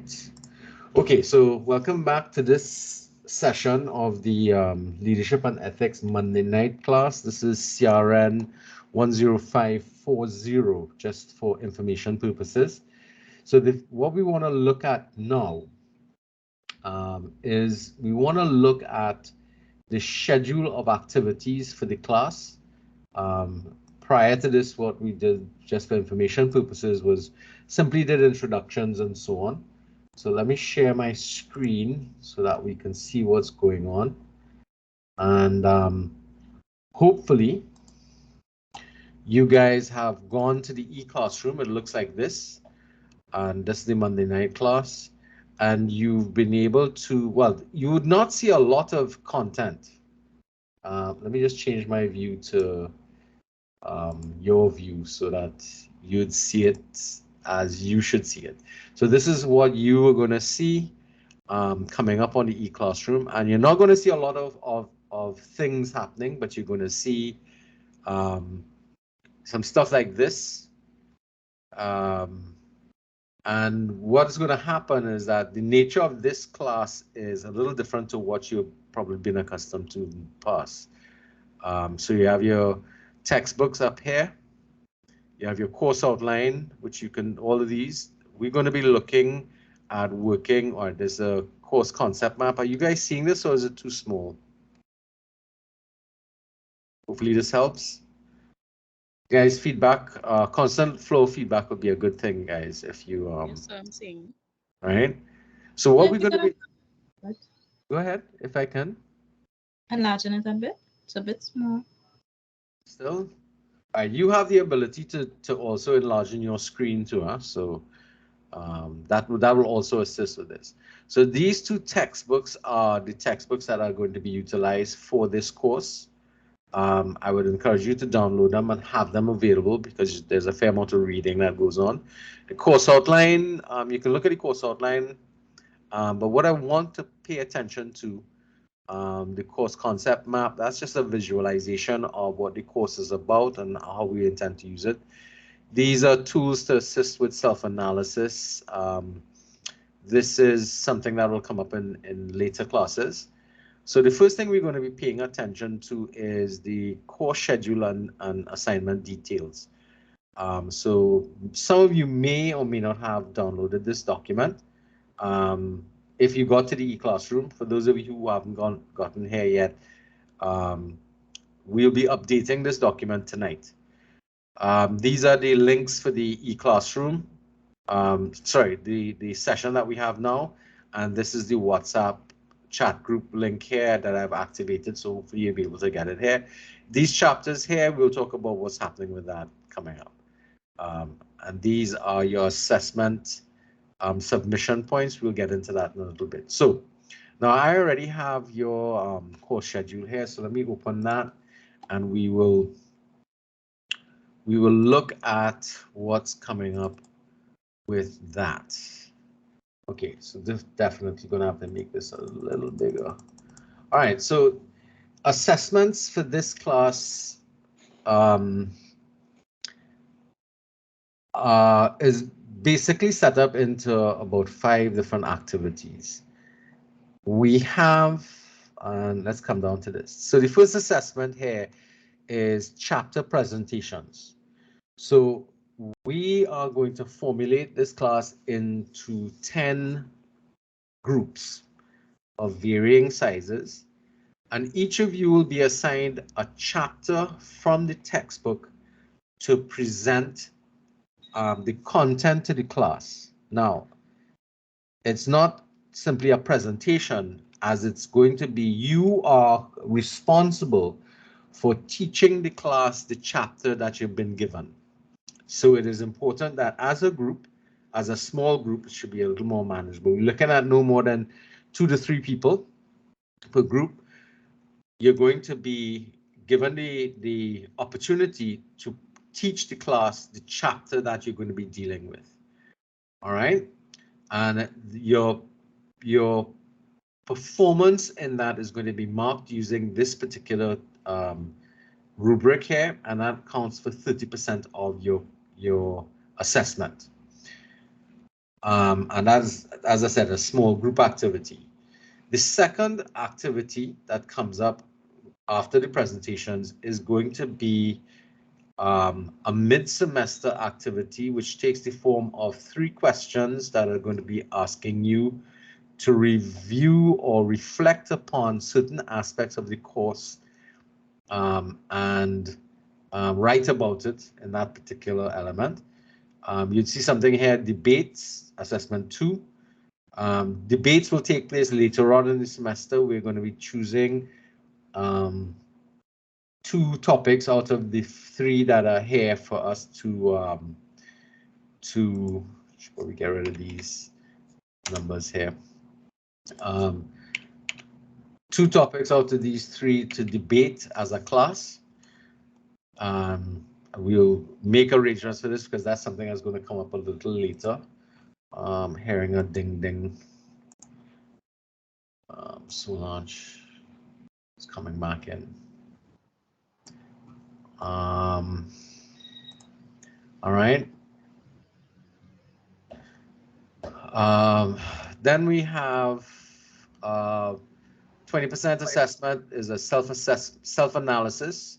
right. Okay, so welcome back to this session of the Leadership and Ethics Monday night class. This is CRN 10540, just for information purposes. So what we want to look at now is we want to look at the schedule of activities for the class. Prior to this, what we did just for information purposes was simply did introductions and so on. So let me share my screen so that we can see what's going on. And hopefully you guys have gone to the e-classroom. It looks like this. And this is the Monday night class. And you've been able to, well, you would not see a lot of content. Let me just change my view to your view so that you'd see it as you should see it. So this is what you are going to see coming up on the e-classroom, and you're not going to see a lot of things happening, but you're going to see some stuff like this. And what's going to happen is that the nature of this class is a little different to what you've probably been accustomed to in the past. So you have your textbooks up here. You have your course outline, which you can, all of these, we're going to be looking at working, or there's a course concept map. Are you guys seeing this, or is it too small? Hopefully this helps. Guys, feedback, constant flow feedback would be a good thing, guys, if you... Yes, sir, I'm seeing. Right? So what we're going to be... Go ahead, if I can. Enlarge it a bit. It's a bit small. Still? You have the ability to also enlarge your screen too, huh? So that will also assist with this. So these two textbooks are the textbooks that are going to be utilized for this course. I would encourage you to download them and have them available because there's a fair amount of reading that goes on. The course outline, you can look at the course outline, but what I want to pay attention to, the course concept map, that's just a visualization of what the course is about and how we intend to use it. These are tools to assist with self-analysis. This is something that will come up in later classes. So the first thing we're going to be paying attention to is the course schedule and assignment details. So some of you may or may not have downloaded this document. If you got to the e-classroom, for those of you who haven't gotten here yet, we'll be updating this document tonight. These are the links for the e-classroom. Sorry, the session that we have now, and this is the WhatsApp chat group link here that I've activated, so hopefully you'll be able to get it here. These chapters here, we'll talk about what's happening with that coming up. And these are your assessment submission points. We'll get into that in a little bit. So now I already have your course schedule here, so let me open that and we will look at what's coming up with that. Okay, so this definitely gonna have to make this a little bigger. All right, so assessments for this class is basically set up into about 5 different activities. We have, and let's come down to this. So the first assessment here is chapter presentations. So we are going to formulate this class into 10 groups of varying sizes, and each of you will be assigned a chapter from the textbook to present the content to the class. Now, it's not simply a presentation, as it's going to be you are responsible for teaching the class the chapter that you've been given. So it is important that as a group, as a small group, it should be a little more manageable. We're looking at no more than 2 to 3 people per group. You're going to be given the opportunity to teach the class the chapter that you're going to be dealing with. All right, and your performance in that is going to be marked using this particular rubric here, and that counts for 30% of your assessment. And as I said, a small group activity. The second activity that comes up after the presentations is going to be a mid-semester activity, which takes the form of 3 questions that are going to be asking you to review or reflect upon certain aspects of the course and write about it in that particular element. You'd see something here, debates, assessment 2. Debates will take place later on in the semester. We're going to be choosing 2 topics out of the 3 that are here for us to should we get rid of these numbers here. 2 topics out of these 3 to debate as a class. We'll make arrangements for this because that's something that's going to come up a little later. Hearing a ding ding. Solange is coming back in. All right. Then we have 20% assessment is a self-analysis.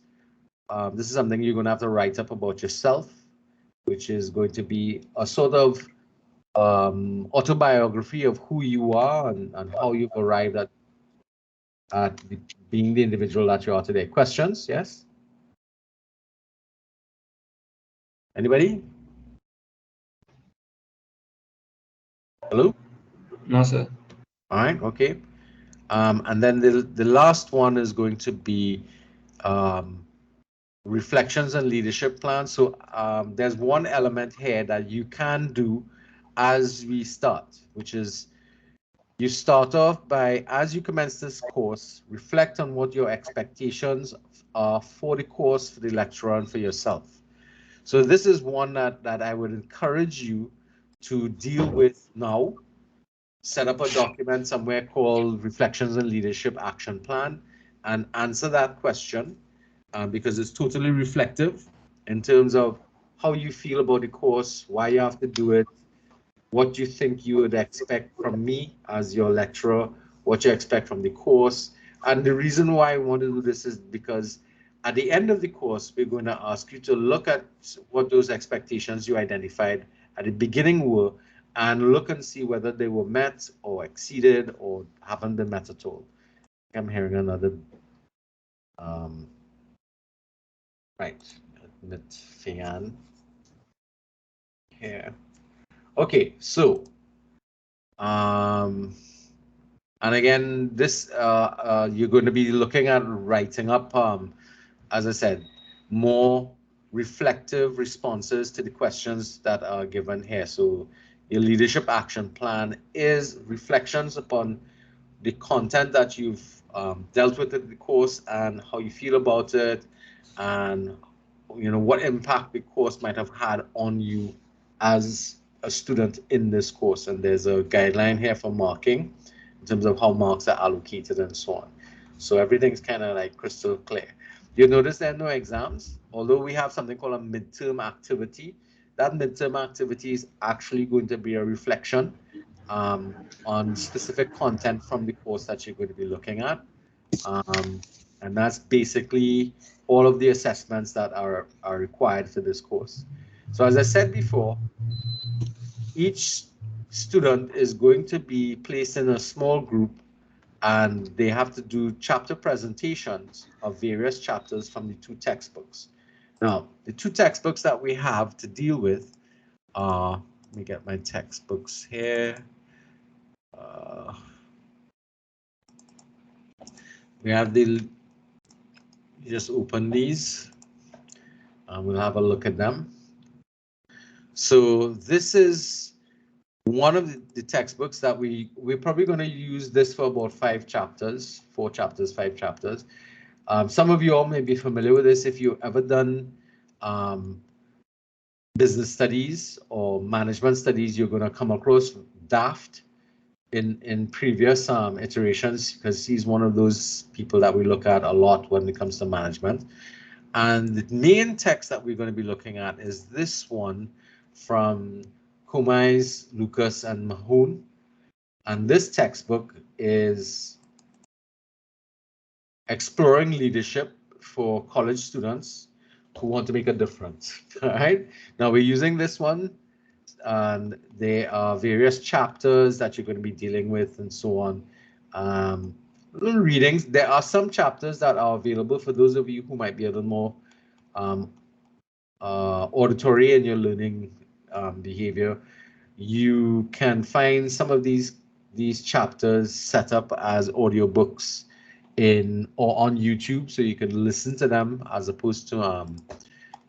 This is something you're going to have to write up about yourself, which is going to be a sort of autobiography of who you are and how you've arrived at being the individual that you are today. Questions? Yes? Anybody? Hello? No, sir. All right, okay. And then the last one is going to be reflections and leadership plans. So there's one element here that you can do as we start, which is you start off by, as you commence this course, reflect on what your expectations are for the course, for the lecturer, and for yourself. So this is one that I would encourage you to deal with now. Set up a document somewhere called Reflections and Leadership Action Plan and answer that question because it's totally reflective in terms of how you feel about the course, why you have to do it, what you think you would expect from me as your lecturer, what you expect from the course. And the reason why I want to do this is because at the end of the course, we're going to ask you to look at what those expectations you identified at the beginning were and look and see whether they were met or exceeded or haven't been met at all. I'm hearing another, right, admit fan here. Okay, so, and again, this, you're going to be looking at writing up, as I said, more reflective responses to the questions that are given here. So your leadership action plan is reflections upon the content that you've dealt with in the course and how you feel about it, and what impact the course might have had on you as a student in this course. And there's a guideline here for marking in terms of how marks are allocated and so on. So everything's kind of like crystal clear. You'll notice there are no exams, although we have something called a midterm activity. That midterm activity is actually going to be a reflection on specific content from the course that you're going to be looking at. And that's basically all of the assessments that are required for this course. So as I said before, each student is going to be placed in a small group and they have to do chapter presentations of various chapters from the 2 textbooks. Now, the 2 textbooks that we have to deal with are, let me get my textbooks here. We have you just open these and we'll have a look at them. So this is one of the textbooks that we're probably going to use this for about 5 chapters, 4 chapters, 5 chapters. Some of you all may be familiar with this if you've ever done business studies or management studies. You're going to come across Daft in previous iterations because he's one of those people that we look at a lot when it comes to management. And the main text that we're going to be looking at is this one from Comais, Lucas, and Mahone. And this textbook is exploring leadership for college students who want to make a difference. All right. Now we're using this one, and there are various chapters that you're going to be dealing with and so on. Little readings. There are some chapters that are available for those of you who might be a little more auditory in your learning behavior. You can find some of these chapters set up as audiobooks in or on YouTube, so you can listen to them as opposed to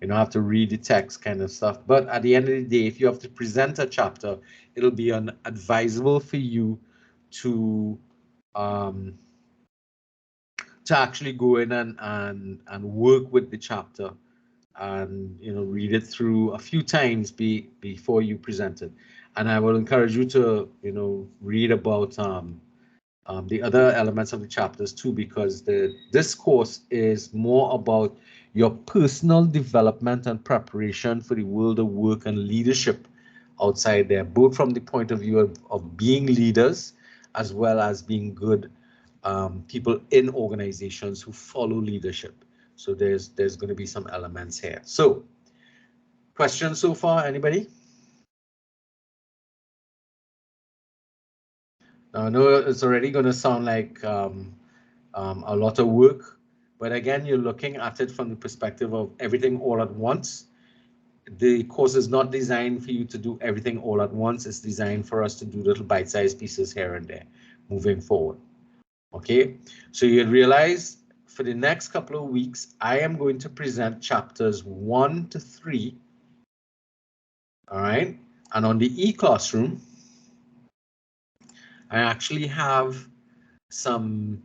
you know, have to read the text kind of stuff. But at the end of the day, if you have to present a chapter, it'll be advisable for you to actually go in and work with the chapter and, you know, read it through a few times before you present it. And I will encourage you to, you know, read about the other elements of the chapters too, because this course is more about your personal development and preparation for the world of work and leadership outside there, both from the point of view of being leaders as well as being good people in organizations who follow leadership. So there's going to be some elements here. So questions so far, anybody? Now, I know it's already going to sound like a lot of work, but again, you're looking at it from the perspective of everything all at once. The course is not designed for you to do everything all at once. It's designed for us to do little bite-sized pieces here and there moving forward. Okay, so you realize for the next couple of weeks, I am going to present chapters 1 to 3. All right, and on the e-classroom, I actually have some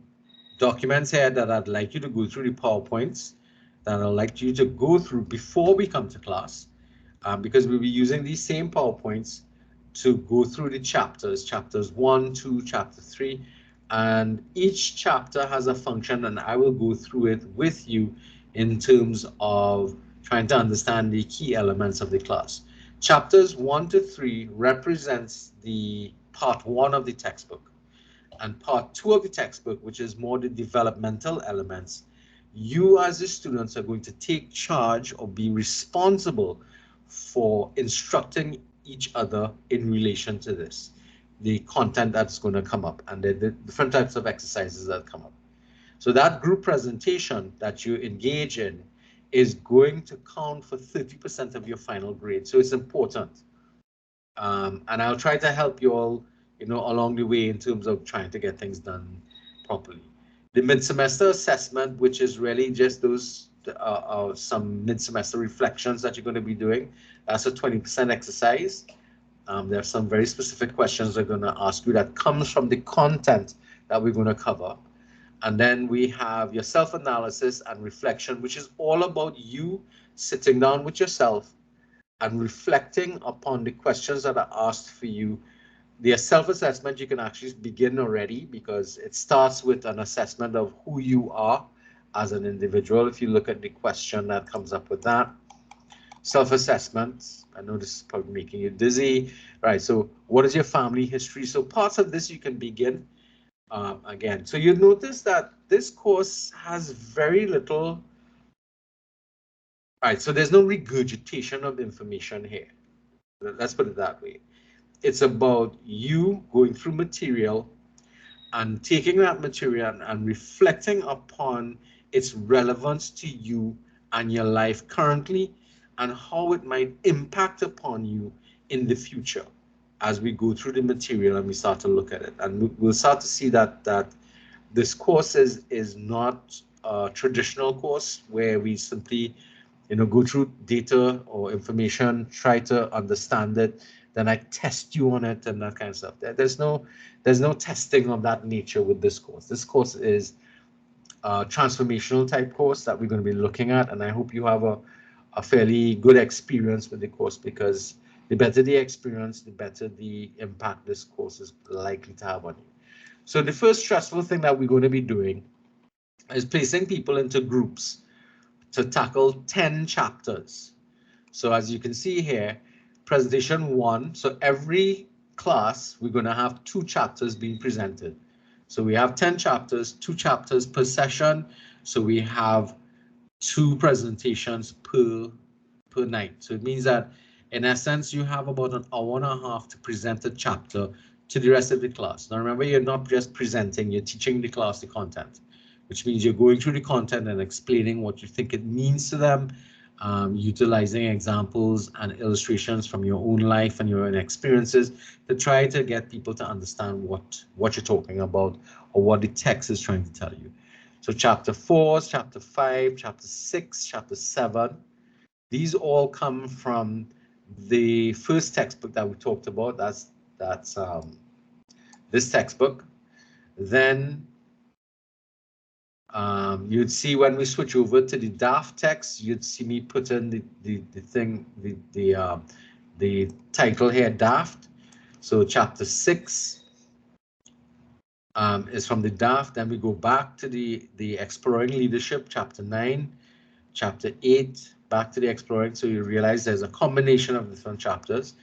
documents here that I'd like you to go through, the PowerPoints that I'd like you to go through before we come to class, because we'll be using these same PowerPoints to go through the chapters 1, 2, chapter 3, and each chapter has a function, and I will go through it with you in terms of trying to understand the key elements of the class. Chapters 1 to 3 represents the part 1 of the textbook. And part 2 of the textbook, which is more the developmental elements, you as the students are going to take charge or be responsible for instructing each other in relation to this, the content that's going to come up, and the different types of exercises that come up. So that group presentation that you engage in is going to count for 30% of your final grade. So it's important. And I'll try to help you all, you know, along the way in terms of trying to get things done properly. The mid-semester assessment, which is really just those some mid-semester reflections that you're going to be doing, that's a 20% exercise. There are some very specific questions they're going to ask you that comes from the content that we're going to cover. And then we have your self-analysis and reflection, which is all about you sitting down with yourself and reflecting upon the questions that are asked for you. The self-assessment, you can actually begin already because it starts with an assessment of who you are as an individual. If you look at the question that comes up with that, self-assessment, I know this is probably making you dizzy, right? So what is your family history? So parts of this you can begin again. So you notice that this course has very little. All right, so there's no regurgitation of information here. Let's put it that way. It's about you going through material and taking that material and reflecting upon its relevance to you and your life currently and how it might impact upon you in the future as we go through the material and we start to look at it. And we'll start to see that this course is not a traditional course where we simply, you know, go through data or information, try to understand it, then I test you on it and that kind of stuff. There's no testing of that nature with this course. This course is a transformational type course that we're going to be looking at, and I hope you have a fairly good experience with the course, because the better the experience, the better the impact this course is likely to have on you. So the first stressful thing that we're going to be doing is placing people into groups to tackle 10 chapters. So as you can see here, presentation 1. So every class, we're going to have 2 chapters being presented. So we have 10 chapters, 2 chapters per session. So we have 2 presentations per night. So it means that in essence, you have about an hour and a half to present a chapter to the rest of the class. Now remember, you're not just presenting, you're teaching the class the content, which means you're going through the content and explaining what you think it means to them, utilizing examples and illustrations from your own life and your own experiences to try to get people to understand what you're talking about or what the text is trying to tell you. So chapter 4, chapter 5, chapter 6, chapter 7, these all come from the first textbook that we talked about. That's this textbook. Then you'd see when we switch over to the DAFT text, you'd see me put in the title here, DAFT. So chapter 6 is from the DAFT. Then we go back to the Exploring Leadership, chapter 9, chapter 8, back to the Exploring. So you realize there's a combination of different chapters.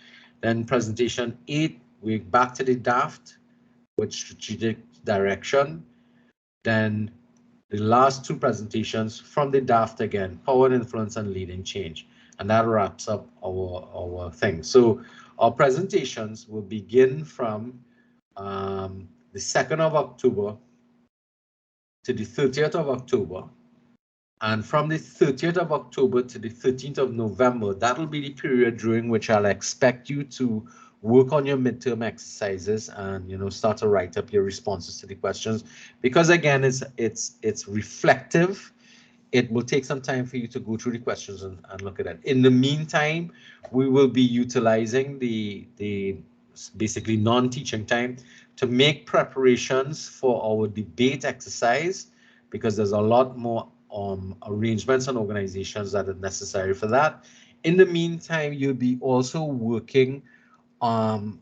Then presentation 8, we're back to the DAFT with strategic direction. Then the last 2 presentations from the DAFT again, power and influence and leading change. And that wraps up our thing. So our presentations will begin from the 2nd of October to the 30th of October. And from the 30th of October to the 13th of November, that will be the period during which I'll expect you to work on your midterm exercises and start to write up your responses to the questions. Because again, it's reflective. It will take some time for you to go through the questions and look at it. In the meantime, we will be utilizing the basically non-teaching time to make preparations for our debate exercise, because there's a lot more arrangements and organizations that are necessary for that. In the meantime, you'll be also working on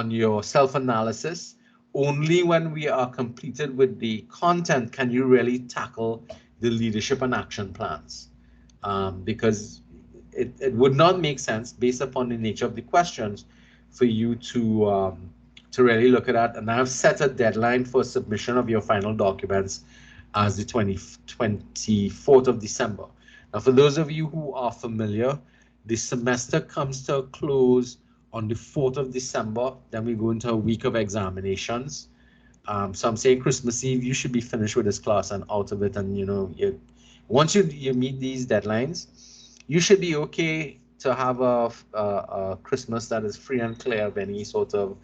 your self-analysis. Only when we are completed with the content can you really tackle the leadership and action plans, because it would not make sense based upon the nature of the questions for you to really look at that. And I've set a deadline for submission of your final documents as the 24th of December. Now, for those of you who are familiar, the semester comes to a close on the 4th of December. Then we go into a week of examinations. So I'm saying Christmas Eve, you should be finished with this class and out of it. And once you meet these deadlines, you should be okay to have a Christmas that is free and clear of any sort of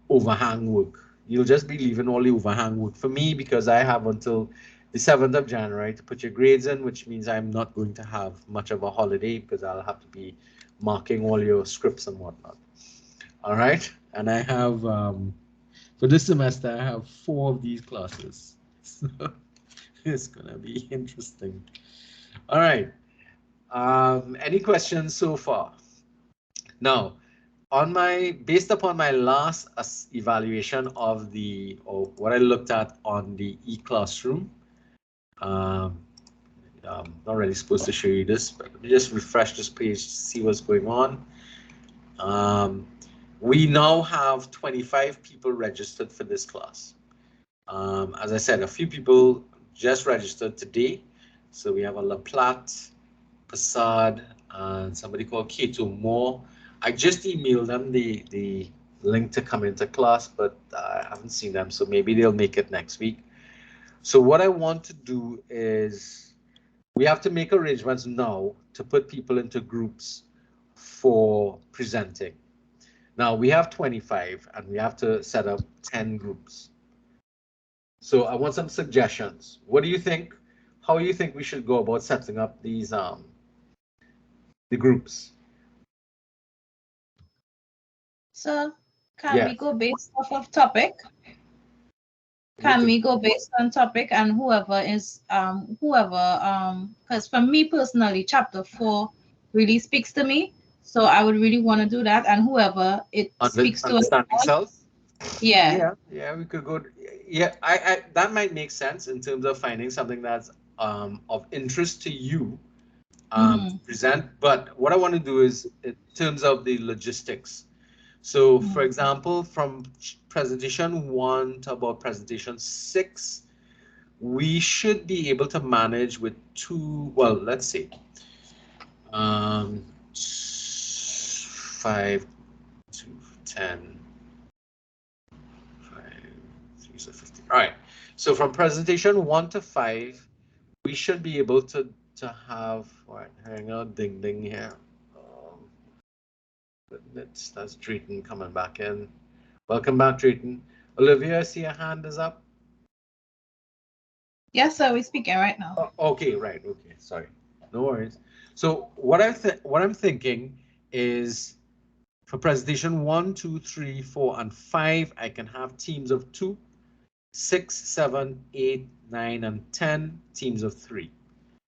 overhang work. You'll just be leaving all the overhang work for me, because I have until the 7th of January to put your grades in, which means I'm not going to have much of a holiday because I'll have to be marking all your scripts and whatnot. All right. And I have, for this semester, I have 4 of these classes. So it's going to be interesting. All right. Any questions so far? Now, based upon my last evaluation of what I looked at on the e-classroom, I'm not really supposed to show you this, but let me just refresh this page to see what's going on. We now have 25 people registered for this class. As I said, a few people just registered today. So we have a La Platte, Passad, and somebody called Kato Moore. I just emailed them the link to come into class, but I haven't seen them, so maybe they'll make it next week. So what I want to do is we have to make arrangements now to put people into groups for presenting. Now we have 25 and we have to set up 10 groups. So I want some suggestions. What do you think? How do you think we should go about setting up these the groups? So can we go based off of topic? Can we go based on topic, and because for me personally, chapter 4 really speaks to me. So I would really want to do that, and whoever it speaks to. Understanding self? Yeah. Yeah, we could go. Yeah, I that might make sense in terms of finding something that's of interest to you to present. But what I want to do is in terms of the logistics. So for example, from presentation 1 to about presentation 6, we should be able to manage with 2, well, let's see, 5 to 10, 5, 3, so 50. All right. So from presentation 1 to 5, we should be able to have, all right, hang on, ding ding here. That's Drayton coming back in. Welcome back, Drayton. Olivia, I see your hand is up. Yes, sir, we're speaking right now. Oh, okay, right, okay, sorry. No worries. So what I'm thinking is for presentation 1, 2, 3, 4, and 5, I can have teams of 2, 6, 7, 8, 9, and 10 teams of 3.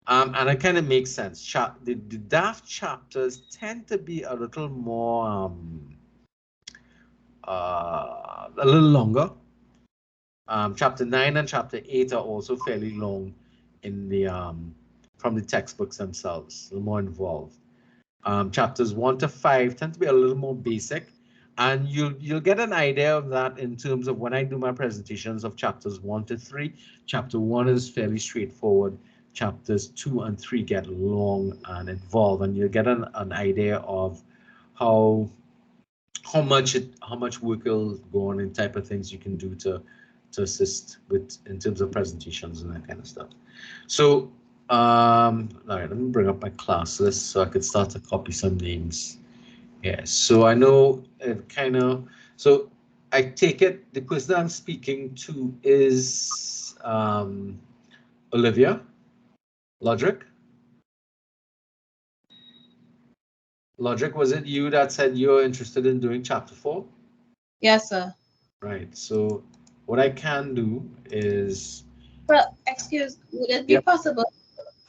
And it kind of makes sense. The DAF chapters tend to be a little more, a little longer. Chapter 9 and chapter 8 are also fairly long in the from the textbooks themselves, a little more involved. Chapters 1 to 5 tend to be a little more basic, and you'll get an idea of that in terms of when I do my presentations of chapters 1 to 3. Chapter 1 is fairly straightforward. Chapters 2 and 3 get long and involved, and you'll get an idea of how much work will go on and type of things you can do to assist with in terms of presentations and that kind of stuff. So all right, let me bring up my class list so I could start to copy some names. Yeah, so I know it kind of, so I take it the person I'm speaking to is Olivia Lodrick. Lodrick, was it you that said you're interested in doing chapter 4? Yes, sir. Right, so what I can do is, well, excuse, would it be possible?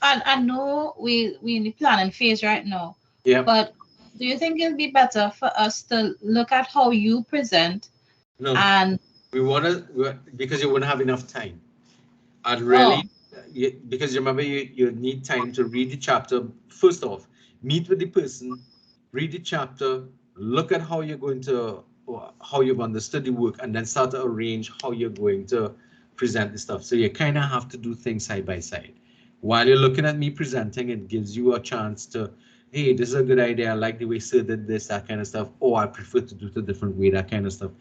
And I know we in the planning phase right now. Yeah. But do you think it'd be better for us to look at how you present? No. And we want to, because you wouldn't have enough time. And really, because you remember you need time to read the chapter. First off, meet with the person, read the chapter, look at how you're going to, how you've understood the work, and then start to arrange how you're going to present the stuff. So you kind of have to do things side by side. While you're looking at me presenting, it gives you a chance to, hey, this is a good idea. I like the way Sir did this, that kind of stuff. Oh, I prefer to do it a different way, that kind of stuff.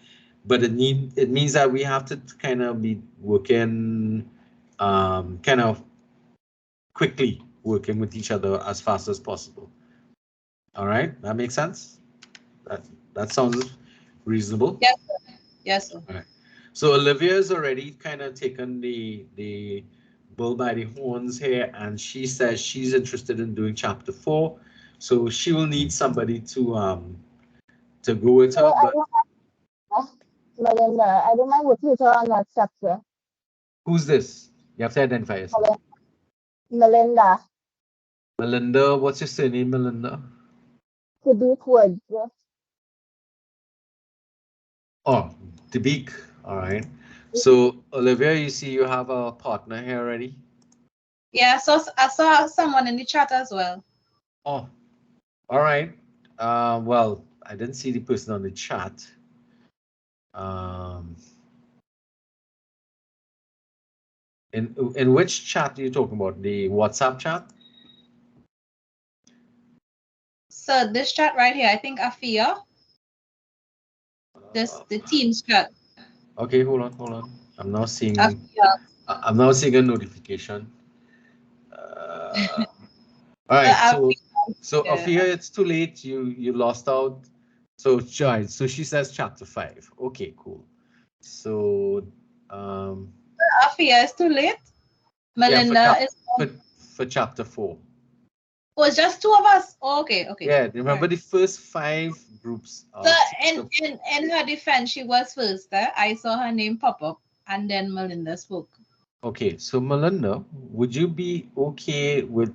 But it means that we have to kind of be working kind of quickly, working with each other as fast as possible. All right, that makes sense? That sounds reasonable? Yes, sir. Yes, sir. All right. So Olivia's already kind of taken the bull by the horns here, and she says she's interested in doing chapter 4. So she will need somebody to go with her. Melinda, I don't mind working with her on that chapter. Who's this? You have to identify yourself. Melinda. Melinda, what's your surname, Melinda? Tibik Woods. Oh, Tibik. All right. So Olivia, you see you have a partner here already? Yeah, so I saw someone in the chat as well. Oh, all right. Well, I didn't see the person on the chat. In which chat are you talking about? The WhatsApp chat? So this chat right here, I think Afia. The Teams chat. Okay, hold on. I'm now seeing a notification. All right, so Afia, it's too late. You lost out. So she says chapter 5. Okay, cool. So Afia is too late. Melinda is for chapter 4. Oh, it's just 2 of us. Oh, okay. Yeah, remember the first 5 groups. So in her defense, she was first. I saw her name pop up, and then Melinda spoke. Okay, so Melinda, would you be okay with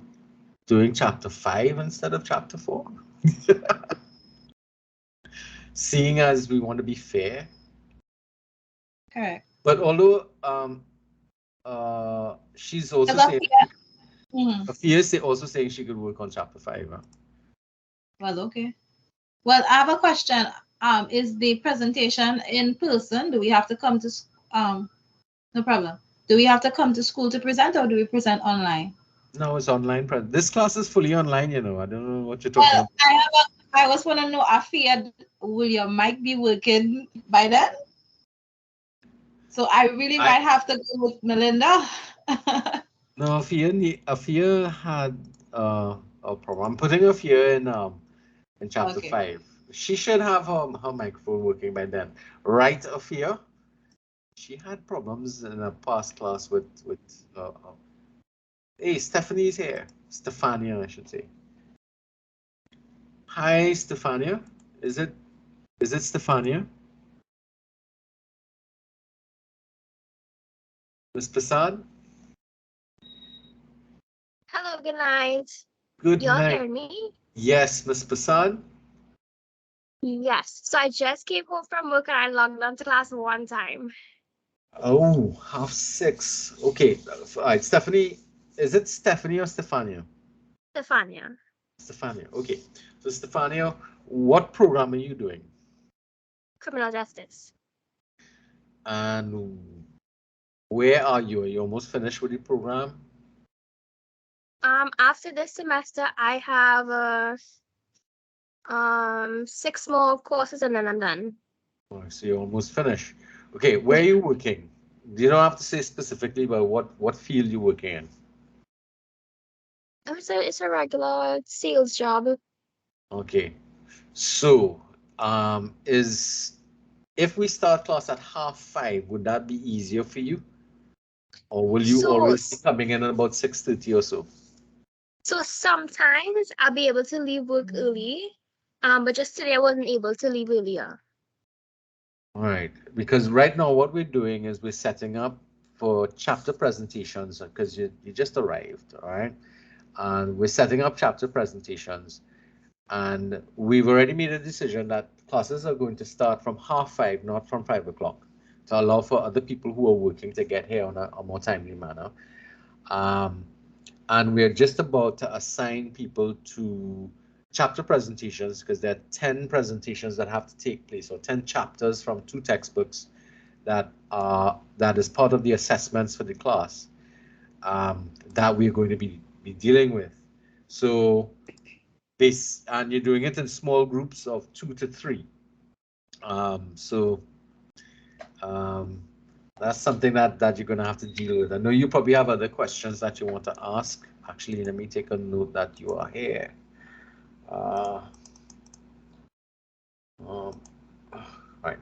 doing chapter 5 instead of chapter 4? Seeing as we want to be fair. Correct. But although she's also saying Afia is also saying she could work on chapter 5. Huh? Well, okay. Well, I have a question. Is the presentation in person? Do we have to come to no problem. Do we have to come to school to present, or do we present online? No, it's online. This class is fully online, you know. I don't know what you're talking Well, about. I was want to know, Afia, will your mic be working by then? So I really might have to go with Melinda. No, Afia had a problem. I'm putting Afia in chapter 5. She should have her microphone working by then. Right, Afia? She had problems in a past class with hey, Stephanie's here. Stefania, I should say. Hi, Stefania. Is it Stefania? Miss Prasad? Hello, good night. Good Y'all night. hear me? Yes, Miss Prasad? Yes. So I just came home from work and I logged on to class one time. Oh, 6:30. Okay. All right, Stephanie. Is it Stephanie or Stefania? Stefania. Stefania. Okay. So Stefania, what program are you doing? Criminal justice. And where are you? Are you almost finished with the program? After this semester, I have 6 more courses and then I'm done. Oh, so you're almost finished. Okay, where are you working? You don't have to say specifically, but what field you working in? It's a regular sales job. Okay. So, if we start class at 5:30, would that be easier for you? Or will you always be coming in at about 6:30 or so? So sometimes I'll be able to leave work early, but just today I wasn't able to leave earlier. All right, because right now what we're doing is we're setting up for chapter presentations because you just arrived, all right? And we're setting up chapter presentations, and we've already made a decision that classes are going to start from 5:30, not from 5 o'clock, to allow for other people who are working to get here on a more timely manner. And we're just about to assign people to chapter presentations because there are 10 presentations that have to take place, or 10 chapters from 2 textbooks that is part of the assessments for the class that we're going to be dealing with. So and you're doing it in small groups of 2 to 3. That's something that you're going to have to deal with. I know you probably have other questions that you want to ask. Actually, let me take a note that you are here. Right. Right.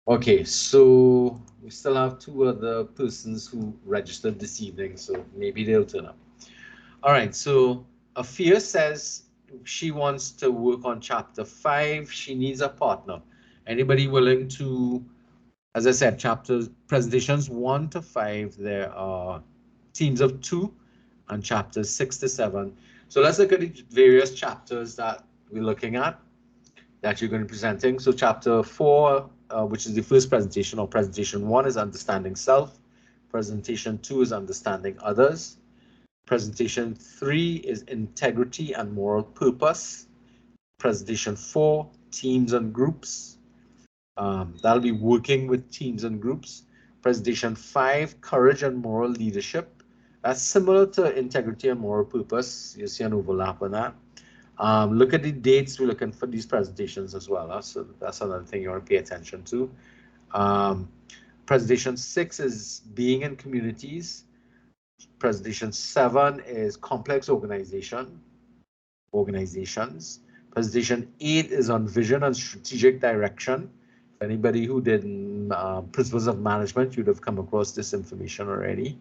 Okay, so we still have 2 other persons who registered this evening, so maybe they'll turn up. All right, so Afia says she wants to work on chapter 5. She needs a partner. Anybody willing to, as I said, presentations 1 to 5, there are teams of 2, and chapters 6 to 7. So let's look at the various chapters that we're looking at, that you're going to be presenting. So chapter 4, which is the first presentation, or presentation 1, is understanding self. Presentation 2 is understanding others. Presentation 3 is integrity and moral purpose. Presentation 4, teams and groups. That'll be working with teams and groups. Presentation 5, courage and moral leadership. That's similar to integrity and moral purpose. You see an overlap on that. Look at the dates we're looking for these presentations as well. So that's another thing you want to pay attention to. Presentation 6 is being in communities. Presentation 7 is complex organizations. Presentation 8 is on vision and strategic direction. If anybody who did principles of management, you'd have come across this information already.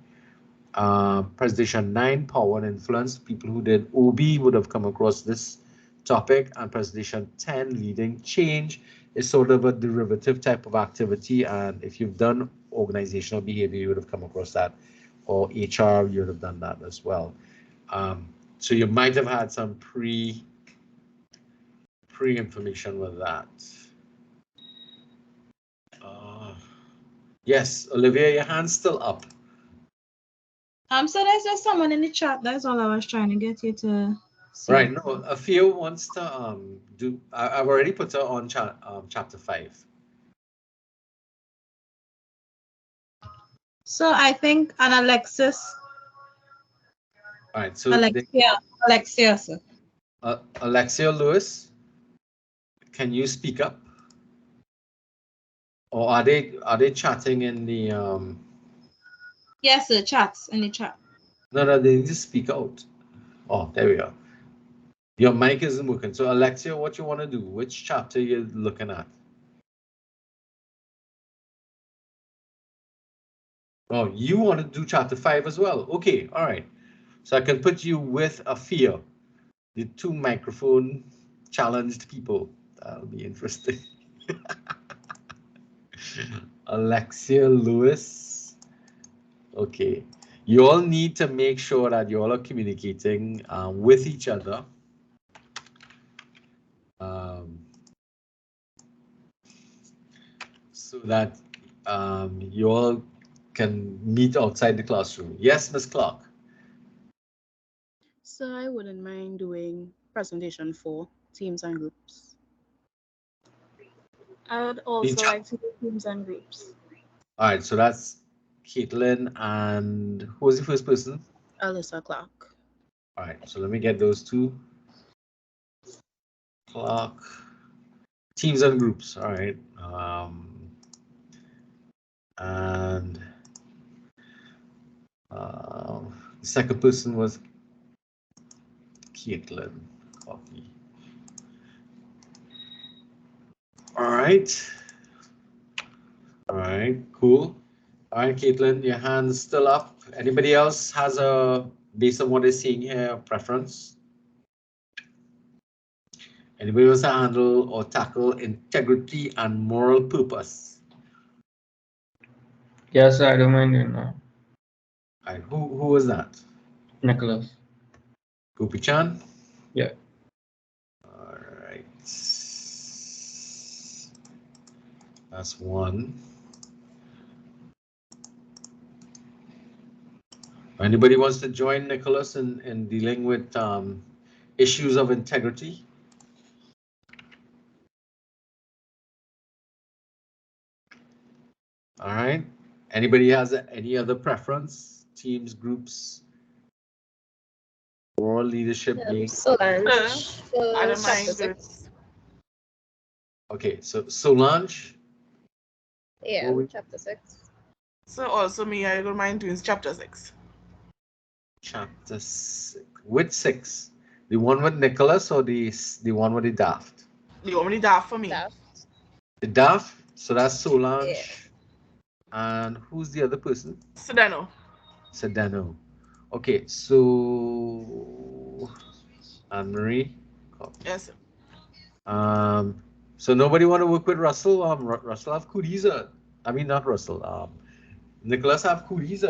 Presentation 9, power and influence. People who did OB would have come across this topic. And presentation 10, leading change, is sort of a derivative type of activity. And if you've done organizational behavior, you would have come across that. Or HR, you would have done that as well. So you might have had some pre-information with that. Yes, Olivia, your hand's still up. So there's just someone in the chat. That's all I was trying to get you to see. Right. No, Afia wants to do. I've already put her on chapter 5. So I think an Alexis. All right. So Alexia, sir. Alexia Lewis, can you speak up? Or are they chatting in the Yes, sir. Chats in the chat. No, they need to speak out. Oh, there we go. Your mic isn't working. So Alexia, what you want to do? Which chapter you're looking at? Oh, you want to do chapter 5 as well? Okay, all right. So I can put you with Afia, the 2 microphone challenged people. That'll be interesting. Alexia Lewis. Okay. You all need to make sure that you all are communicating with each other. So that you all can meet outside the classroom. Yes, Ms. Clark. So I wouldn't mind doing presentation for teams and groups. I would also like to do teams and groups. All right, so that's Caitlin and who was the first person? Alyssa Clark. All right, so let me get those 2. Clark. Teams and groups. All right. And the second person was Caitlin. Copy. All right. All right, cool. All right, Caitlin, your hand's still up. Anybody else has a, based on what they're seeing here, preference? Anybody else handle or tackle integrity and moral purpose? Yes, I don't mind doing that. All right, who was that? Nicholas. Gopi Chan? Yeah. All right. That's 1. Anybody wants to join Nicholas in dealing with issues of integrity? All right. Anybody has any other preference? Teams, groups, moral leadership being. Solange. I don't chapter mind 6. Okay, so Solange. Yeah, Well, chapter 6. So also me, I don't mind doing chapter 6. Chapter 6. Which 6? The one with Nicholas or the one with the Daft? The only daft for me. Daft. The Daft. So that's Solange. Yeah. And who's the other person? Sedano. Sedano. Okay, so Anne-Marie. Yes, sir. So nobody want to work with Russell? Russell have cooties. I mean, not Russell. Nicholas have cooties.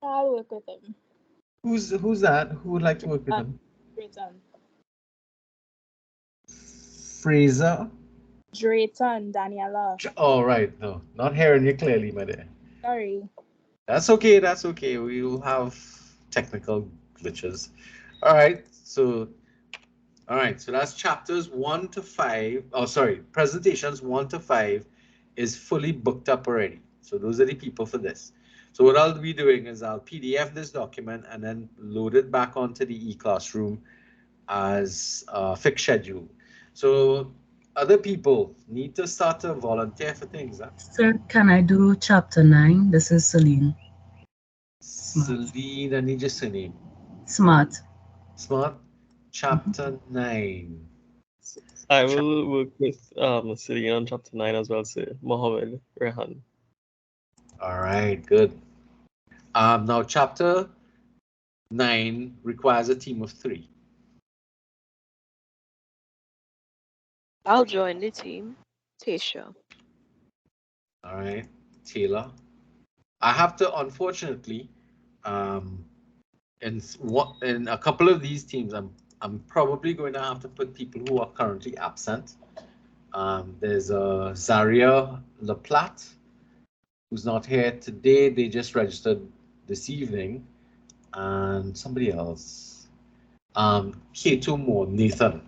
I'll work with him. Who's that? Who would like to work with him? Fraser. Drayton, Daniela. Oh, right. No, not hearing you clearly, my dear. Sorry. That's okay. That's okay. We'll have technical glitches. All right. So that's chapters 1 to 5. Oh, sorry. Presentations 1 to 5 is fully booked up already. So those are the people for this. So what I'll be doing is I'll PDF this document and then load it back onto the e-classroom as a fixed schedule. So other people need to start to volunteer for things. Huh? Sir, can I do chapter 9? This is Celine. Celine, I need your surname. Smart. Smart. Chapter 9. I will work with Celine on chapter 9 as well, sir. Mohammed Rehan. All right, good. Now chapter 9 requires a team of 3. I'll join the team. Tasha. All right, Taylor. I have to, unfortunately, in a couple of these teams, I'm probably going to have to put people who are currently absent. There's Zaria LaPlatte, who's not here today. They just registered this evening. And somebody else. K2 more, Nathan.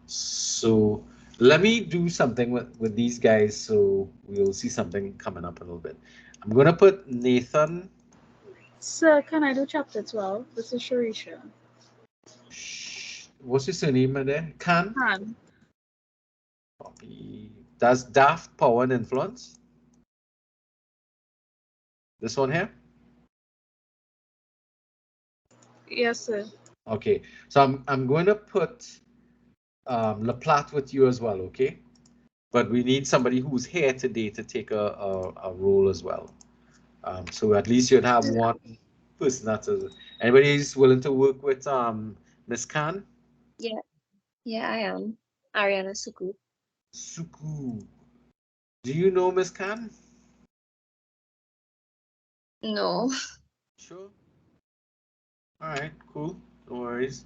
So let me do something with these guys so we'll see something coming up a little bit. I'm going to put Nathan. Sir, can I do chapter 12? This is Sharisha. What's your surname there? Khan? Han. Copy. Does Daft Power and Influence? This one here? Yes, sir. Okay, so I'm going to put LaPlante with you as well, okay? But we need somebody who's here today to take a role as well. So at least you'd have one person that's anybody's willing to work with Miss Khan? Yeah, I am. Ariana Suku. Suku. Do you know Miss Khan? No. Sure. All right, cool. No worries.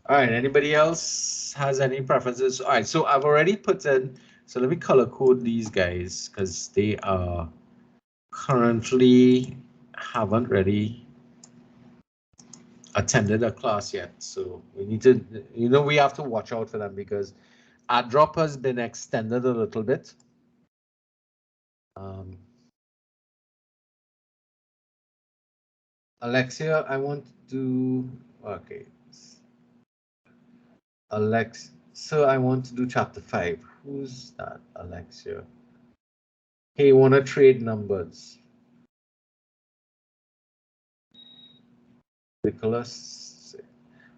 All right, anybody else has any preferences? All right, so I've already put in, so let me color code these guys because they are currently haven't really attended a class yet. So we need to, we have to watch out for them because our drop has been extended a little bit. Alexia, I want to do, okay. So I want to do chapter 5. Who's that, Alexia? Hey, you want to trade numbers? Nicholas.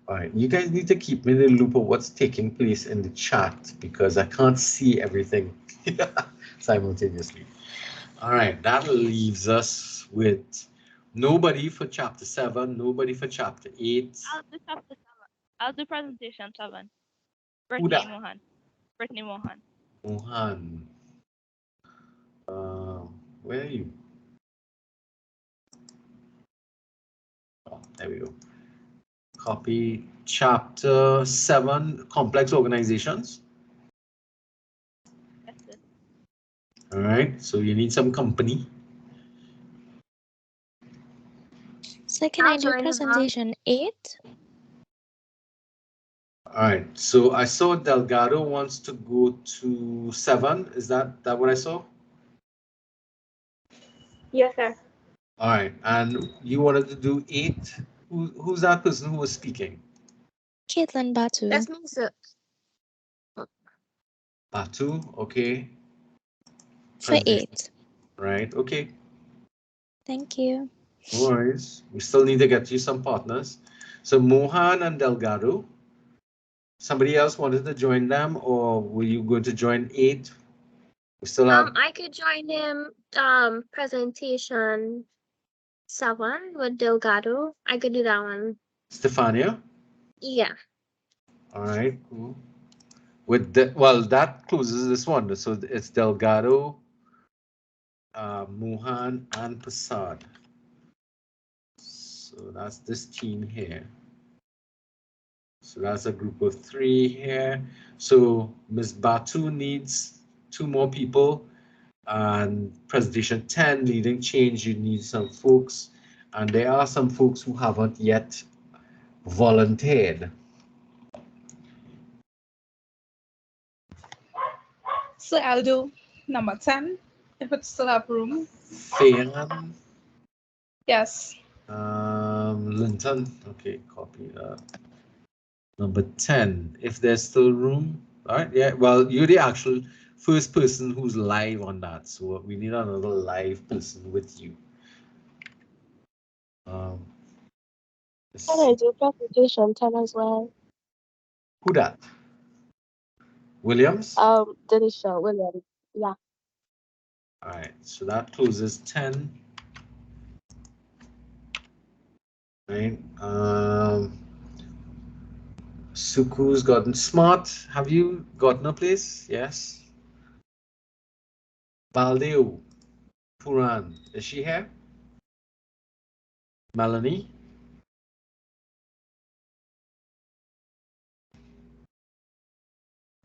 All right, you guys need to keep me in the loop of what's taking place in the chat because I can't see everything simultaneously. All right, that leaves us with nobody for chapter 7, nobody for chapter 8. I'll do chapter 7. I'll do presentation 7. Who Brittany that? Mohan. Brittany Mohan. Mohan. Where are you? Oh, there we go. Copy chapter 7, complex organizations. Yes, sir. All right, so you need some company. So can I do presentation 8? All right, so I saw Delgado wants to go to 7. Is that what I saw? Yes, sir. All right, and you wanted to do 8. Who's that person who was speaking? Caitlin Batu. That's me, sir. Batu, okay. For 8. Right, okay. Thank you. No worries. We still need to get you some partners. So Mohan and Delgado. Somebody else wanted to join them, or were you going to join 8? We still have. I could join him. Presentation 7 with Delgado. I could do that one. Stefania. Yeah. All right, cool. With that closes this one. So it's Delgado, Mohan, and Prasad. So that's this team here. So that's a group of 3 here. So Ms. Batu needs 2 more people. And presentation 10, leading change, you need some folks. And there are some folks who haven't yet volunteered. So I'll do number 10 if it's still have room. Fayan. Yes. Linton. Okay, copy that. Number 10, if there's still room. All right, yeah. Well, you're the actual first person who's live on that. So we need another live person with you. Can I do presentation 10 as well? Who that? Williams? Denisha Williams. Yeah. All right, so that closes 10. Right. Suku's gotten smart. Have you gotten a place? Yes. Baldeo. Puran. Is she here? Melanie?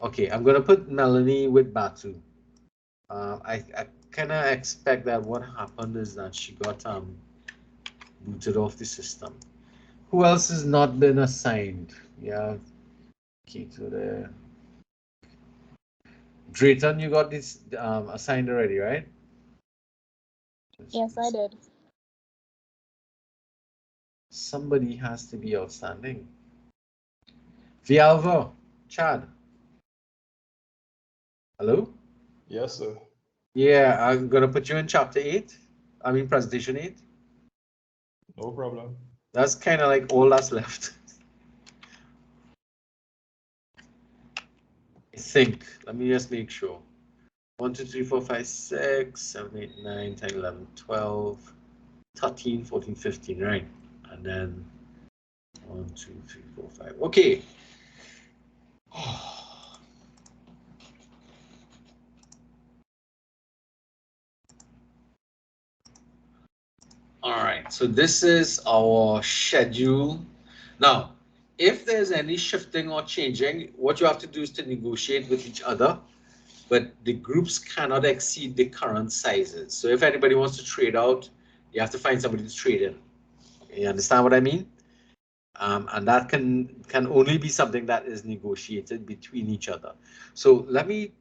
Okay, I'm gonna put Melanie with Batu. I kind of expect that what happened is that she got booted off the system. Who else has not been assigned? Yeah, Keto there. Drayton, you got this assigned already, right? Yes, I did. Somebody has to be outstanding. Vialvo, Chad. Hello? Yes, sir. Yeah, I'm gonna put you in chapter 8. I mean presentation 8. No problem. That's kind of like all that's left. I think. Let me just make sure. 1, 2, 3, 4, 5, 6, 7, 8, 9, 10, 11, 12, 13, 14, 15, right? And then 1, 2, 3, 4, 5. Okay. All right, so this is our schedule. Now, if there's any shifting or changing, what you have to do is to negotiate with each other, but the groups cannot exceed the current sizes. So if anybody wants to trade out, you have to find somebody to trade in. You understand what I mean? And that can only be something that is negotiated between each other. So let me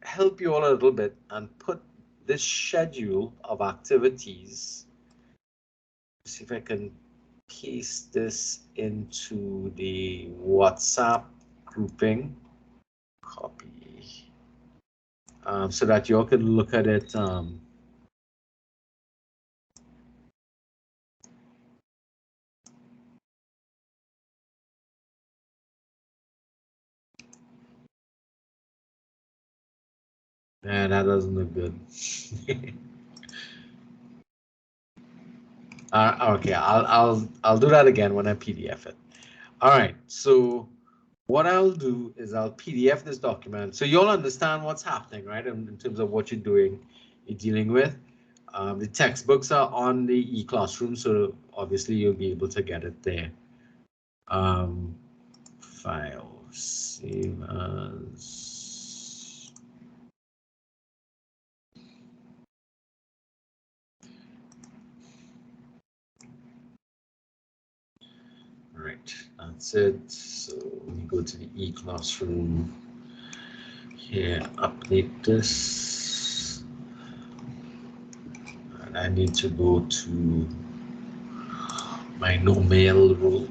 help you all a little bit and put this schedule of activities. See if I can paste this into the WhatsApp grouping. Copy. So that you all can look at it. And that doesn't look good. Okay, I'll do that again when I PDF it. All right, so what I'll do is I'll PDF this document so you'll understand what's happening, right? In terms of what you're doing, you're dealing with. The textbooks are on the e-classroom, so obviously you'll be able to get it there. File, save as. Right, that's it. So we go to the e-classroom. Here, update this. And I need to go to my no mail rule.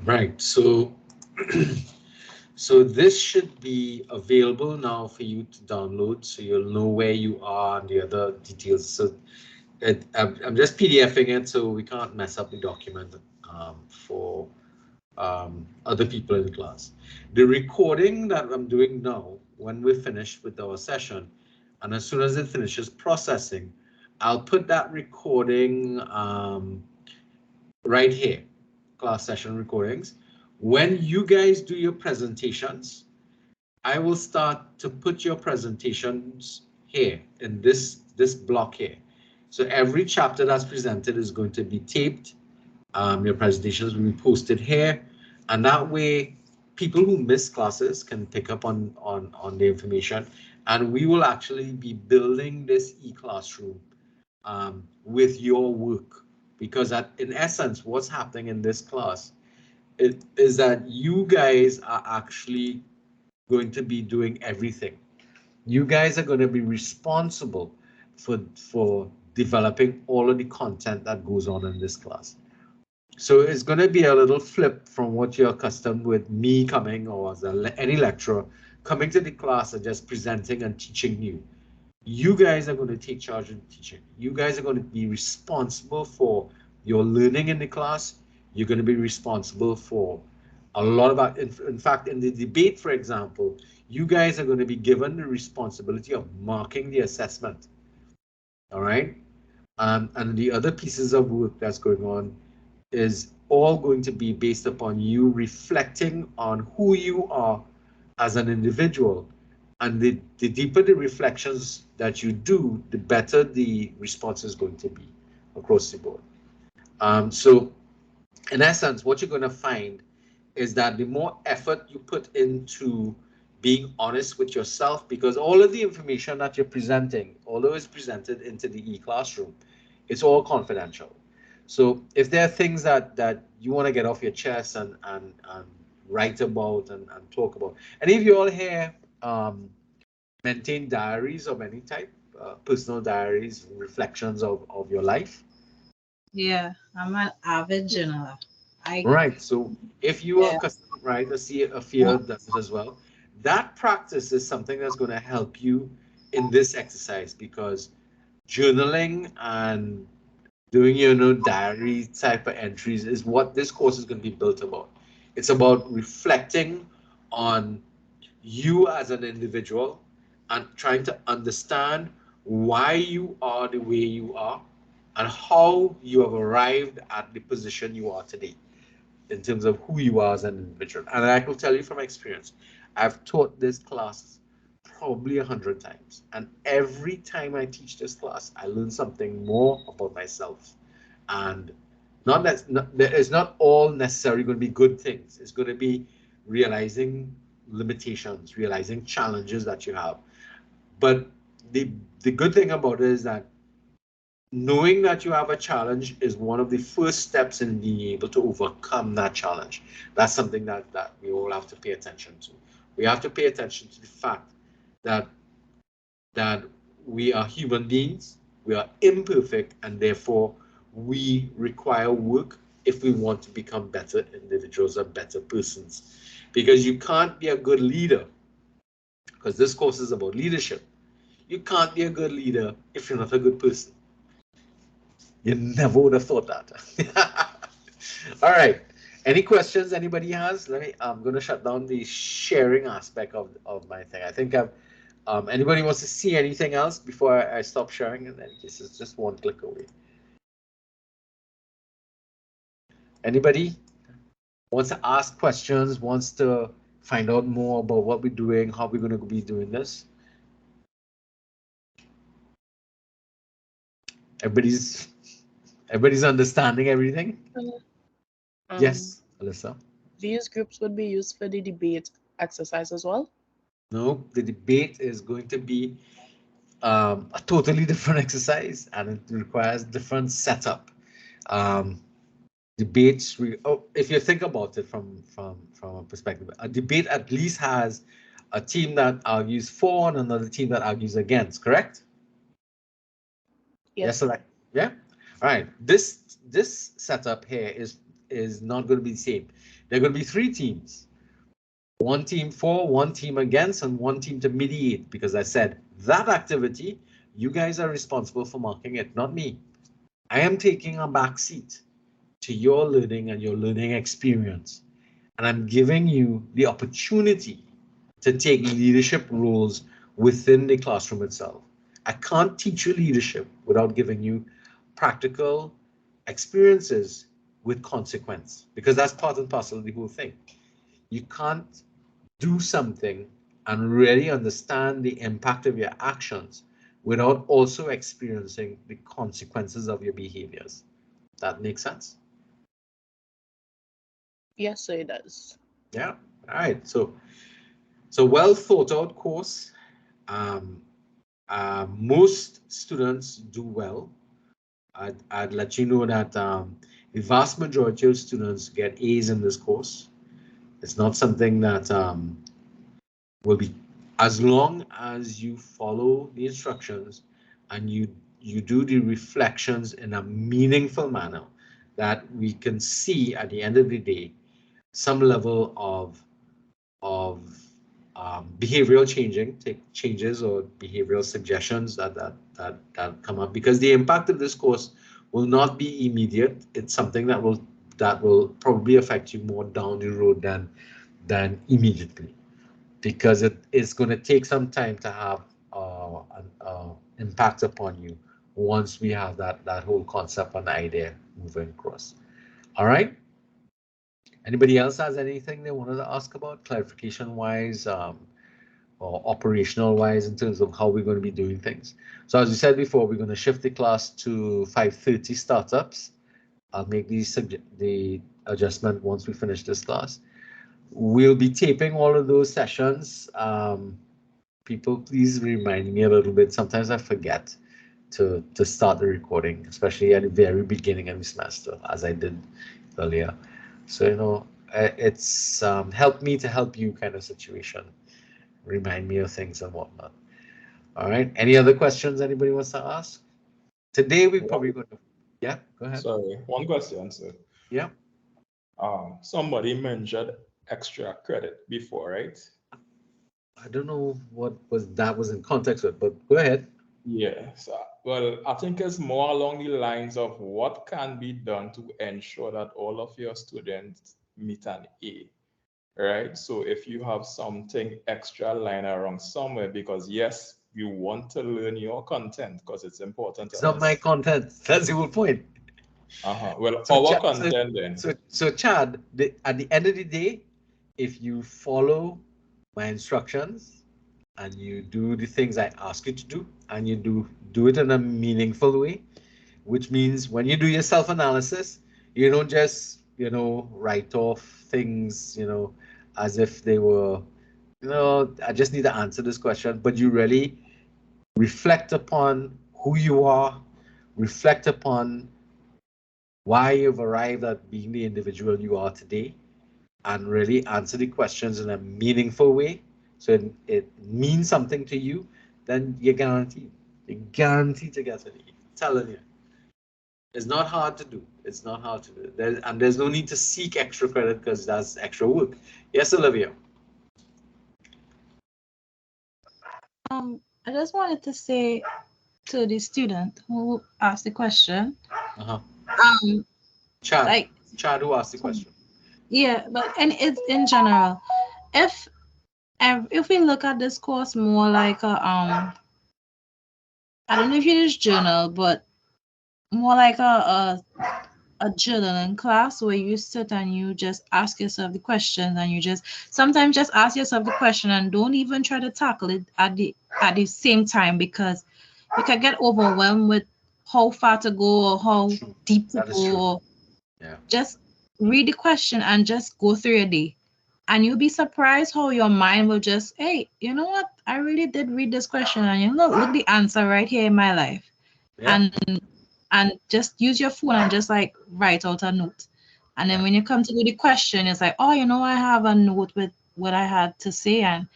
Right, so so this should be available now for you to download, so you'll know where you are and the other details. So I'm just PDFing it, so we can't mess up the document for other people in class. The recording that I'm doing now, when we're finished with our session, and as soon as it finishes processing, I'll put that recording right here, class session recordings. When you guys do your presentations, I will start to put your presentations here in this block here. So every chapter that's presented is going to be taped. Your presentations will be posted here, and that way people who miss classes can pick up on the information, and we will actually be building this e-classroom with your work, because in essence what's happening in this class is that you guys are actually going to be doing everything. You guys are going to be responsible for developing all of the content that goes on in this class. So it's going to be a little flip from what you're accustomed with me coming, or as any lecturer coming to the class and just presenting and teaching you. You guys are going to take charge of teaching. You guys are going to be responsible for your learning in the class. You're going to be responsible for a lot of, in fact, in the debate, for example, you guys are going to be given the responsibility of marking the assessment. All right. And the other pieces of work that's going on is all going to be based upon you reflecting on who you are as an individual. And the deeper the reflections that you do, the better the response is going to be across the board. So in essence, what you're going to find is that the more effort you put into being honest with yourself, because all of the information that you're presenting, although it's presented into the e-classroom, it's all confidential. So if there are things that you want to get off your chest and write about and talk about, any of you all here maintain diaries of any type, personal diaries, reflections of your life? Yeah, I'm an avid journaler. Right. So if you are Yeah. custom, right, a fear does it as well. That practice is something that's going to help you in this exercise, because journaling and doing your diary type of entries is what this course is going to be built about. It's about reflecting on you as an individual and trying to understand why you are the way you are and how you have arrived at the position you are today in terms of who you are as an individual. And I can tell you from experience, I've taught this class probably 100 times. And every time I teach this class, I learn something more about myself. And it's not all necessarily going to be good things. It's going to be realizing limitations, realizing challenges that you have. But the good thing about it is that knowing that you have a challenge is one of the first steps in being able to overcome that challenge. That's something that we all have to pay attention to. We have to pay attention to the fact that we are human beings, we are imperfect, and therefore we require work if we want to become better individuals and better persons. Because you can't be a good leader, because this course is about leadership. You can't be a good leader if you're not a good person. You never would have thought that. All right. Any questions anybody has? I'm going to shut down the sharing aspect of my thing. I think anybody wants to see anything else before I stop sharing? And then this is just one click away. Anybody wants to ask questions, wants to find out more about what we're doing, how we're going to be doing this? Everybody's understanding everything? Yes, Alyssa. These groups would be used for the debate exercise as well? No, the debate is going to be a totally different exercise, and it requires different setup. Debates, if you think about it from a perspective, a debate at least has a team that argues for and another team that argues against, correct? Yes, correct. Yeah. All right. This setup here is not going to be the same. There are going to be three teams. One team for, one team against, and one team to mediate, because I said that activity, you guys are responsible for marking it, not me. I am taking a back seat to your learning and your learning experience. And I'm giving you the opportunity to take leadership roles within the classroom itself. I can't teach you leadership without giving you practical experiences with consequence, because that's part and parcel of the whole thing. You can't do something and really understand the impact of your actions without also experiencing the consequences of your behaviors. That makes sense? Yes, sir, it does. Yeah. All right. So well thought out course. Most students do well. I'd let you know that the vast majority of students get A's in this course. It's not something that will be, as long as you follow the instructions and you do the reflections in a meaningful manner, that we can see at the end of the day some level of behavioral changes or behavioral suggestions that come up, because the impact of this course will not be immediate. It's something that will that will probably affect you more down the road than immediately, because it is going to take some time to have an impact upon you once we have that whole concept and idea moving across. All right. Anybody else has anything they wanted to ask about, clarification wise, or operational wise, in terms of how we're going to be doing things? So as we said before, we're going to shift the class to 5:30 startups. I'll make the adjustment once we finish this class. We'll be taping all of those sessions. People, please remind me a little bit. Sometimes I forget to start the recording, especially at the very beginning of the semester, as I did earlier. So, you know, it's help me to help you kind of situation. Remind me of things and whatnot. All right. Any other questions anybody wants to ask? Today we're probably going to, yeah, go ahead. Sorry, one question, sir. Yeah. Somebody mentioned extra credit before, right? I don't know what was in context with, but go ahead. Yes. Well, I think it's more along the lines of what can be done to ensure that all of your students meet an A, right? So if you have something extra lying around somewhere, because yes, you want to learn your content because it's important to It's not my content. That's the whole point. Well, So our Chad, content then. So Chad, at the end of the day, if you follow my instructions and you do the things I ask you to do, and you do it in a meaningful way, which means when you do your self-analysis, you don't just, you know, write off things, you know, as if they were, you know, I just need to answer this question, but you really reflect upon who you are, reflect upon why you've arrived at being the individual you are today, and really answer the questions in a meaningful way, so it means something to you, then you're guaranteed. You're guaranteed to get it. I'm telling you. It's not hard to do. It's not hard to do. There's no need to seek extra credit because that's extra work. Yes, Olivia. I just wanted to say to the student who asked the question. Chad. Chad who asked the question. Yeah, but and it's in general. If we look at this course more like a I don't know if you use journal, but more like a journaling class where you sit and you just ask yourself the questions, and you just sometimes just ask yourself the question and don't even try to tackle it at the same time, because you can get overwhelmed with how far to go or how deep to go. Yeah. Just read the question and just go through your day. And you'll be surprised how your mind will just, hey, you know what? I really did read this question, and you know, look the answer right here in my life. Yeah. And just use your phone and just like write out a note. And then when you come to do the question, it's like, oh, you know, I have a note with what I had to say, and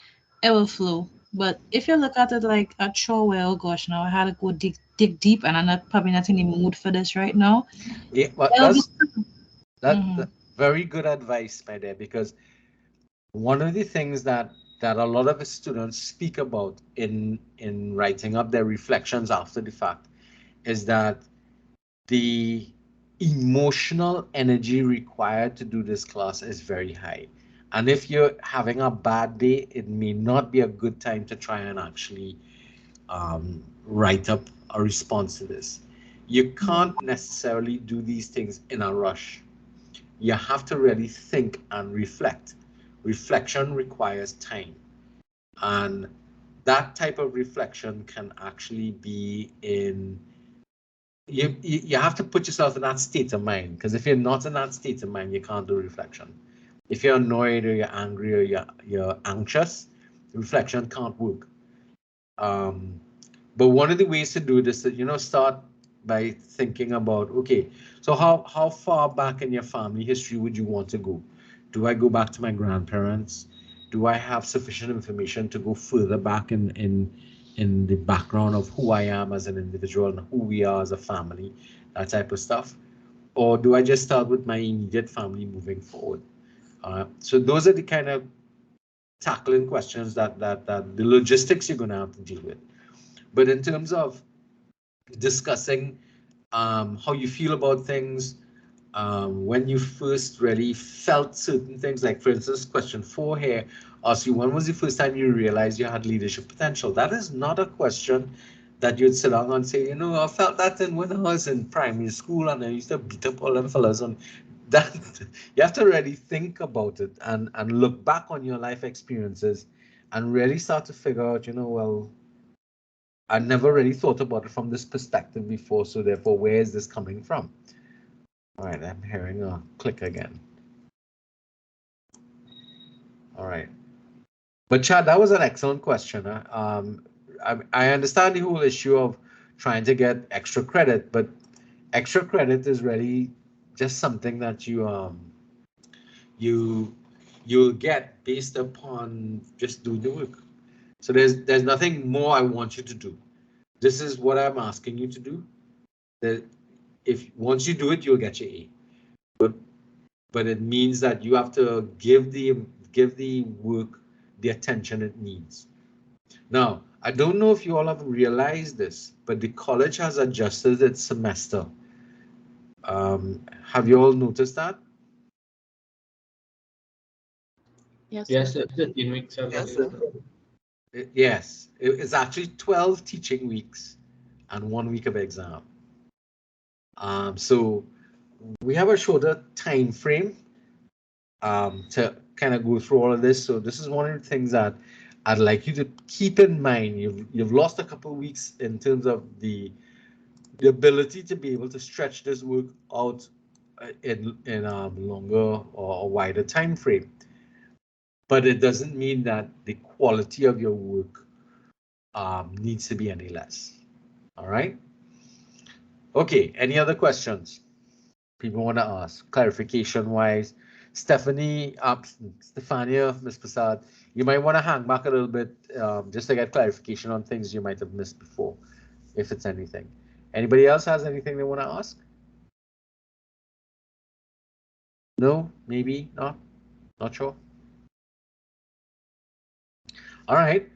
it will flow. But if you look at it like a chore, well, gosh, now I had to go dig deep, and I'm probably not in the mood for this right now. Yeah, well, that's very good advice, my dear, because one of the things that a lot of the students speak about in writing up their reflections after the fact is that the emotional energy required to do this class is very high. And if you're having a bad day, it may not be a good time to try and actually write up a response to this. You can't necessarily do these things in a rush. You have to really think and reflect. Reflection requires time. And that type of reflection can actually be in, you have to put yourself in that state of mind, because if you're not in that state of mind, you can't do reflection. If you're annoyed or you're angry or you're anxious, reflection can't work. But one of the ways to do this is, you know, start by thinking about, okay, so how far back in your family history would you want to go? Do I go back to my grandparents? Do I have sufficient information to go further back in the background of who I am as an individual and who we are as a family, that type of stuff? Or do I just start with my immediate family moving forward? So those are the kind of tackling questions that the logistics you're going to have to deal with. But in terms of discussing how you feel about things, when you first really felt certain things, like for instance, question 4 here asks you, when was the first time you realized you had leadership potential? That is not a question that you'd sit down and say, you know, I felt that when I was in primary school and I used to beat up all them fellas. And that you have to really think about it and look back on your life experiences and really start to figure out, you know, well, I never really thought about it from this perspective before, so therefore, where is this coming from? All right, I'm hearing a click again. All right. But Chad, that was an excellent question. I understand the whole issue of trying to get extra credit, but extra credit is really just something that you'll get based upon just doing the work. So there's nothing more I want you to do. This is what I'm asking you to do. That if once you do it, you'll get your A. But it means that you have to give the work the attention it needs. Now, I don't know if you all have realized this, but the college has adjusted its semester. Have you all noticed that? Yes. Yes, it's 13 weeks already. Yes, it's actually 12 teaching weeks and 1 week of exam. So we have a shorter time frame to kind of go through all of this. So this is one of the things that I'd like you to keep in mind. You've lost a couple of weeks in terms of the ability to be able to stretch this work out in a longer or wider time frame. But it doesn't mean that the quality of your work needs to be any less. All right. Okay. Any other questions people want to ask? Clarification wise, Stephanie, Stefania, Ms. Prasad, you might want to hang back a little bit just to get clarification on things you might have missed before, if it's anything. Anybody else has anything they want to ask? No, maybe not. Not sure. All right.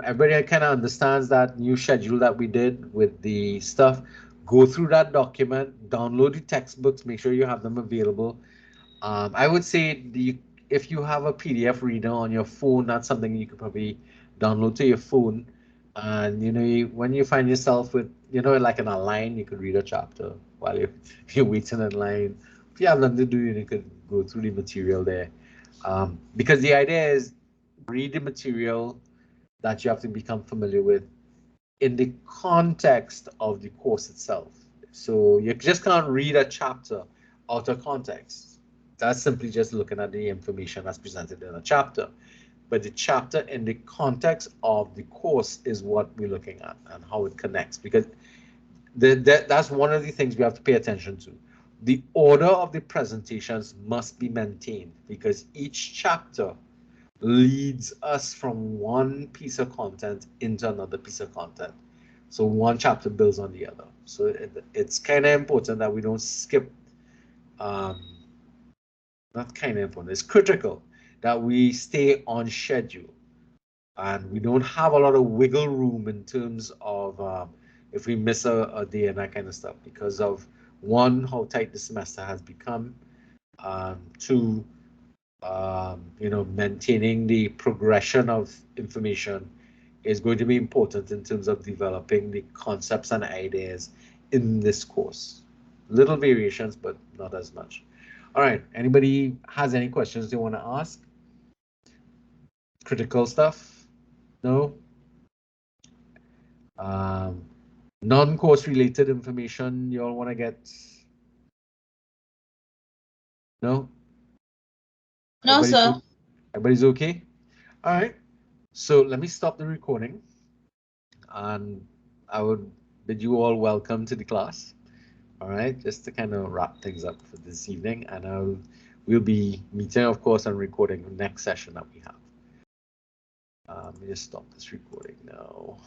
Everybody kind of understands that new schedule that we did with the stuff. Go through that document, download the textbooks, make sure you have them available. I would say if you have a PDF reader on your phone, that's something you could probably download to your phone. And you know, when you find yourself with, you know, like in a line, you could read a chapter while you're waiting in line. If you have nothing to do, you could go through the material there. Because the idea is read the material that you have to become familiar with in the context of the course itself. So you just can't read a chapter out of context. That's simply just looking at the information that's presented in a chapter. But the chapter in the context of the course is what we're looking at and how it connects, because that's one of the things we have to pay attention to. The order of the presentations must be maintained because each chapter leads us from one piece of content into another piece of content. So one chapter builds on the other. So it's kind of important that we don't skip, not kind of important, it's critical that we stay on schedule and we don't have a lot of wiggle room in terms of if we miss a day and that kind of stuff because of one, how tight the semester has become, two, you know, maintaining the progression of information is going to be important in terms of developing the concepts and ideas in this course. Little variations, but not as much. All right, anybody has any questions they want to ask? Critical stuff? No? Non-course related information you all want to get? No? No, sir. Everybody's okay? All right. So let me stop the recording and I would bid you all welcome to the class. All right, just to kind of wrap things up for this evening, and we'll be meeting, of course, and recording the next session that we have. Let me just stop this recording now.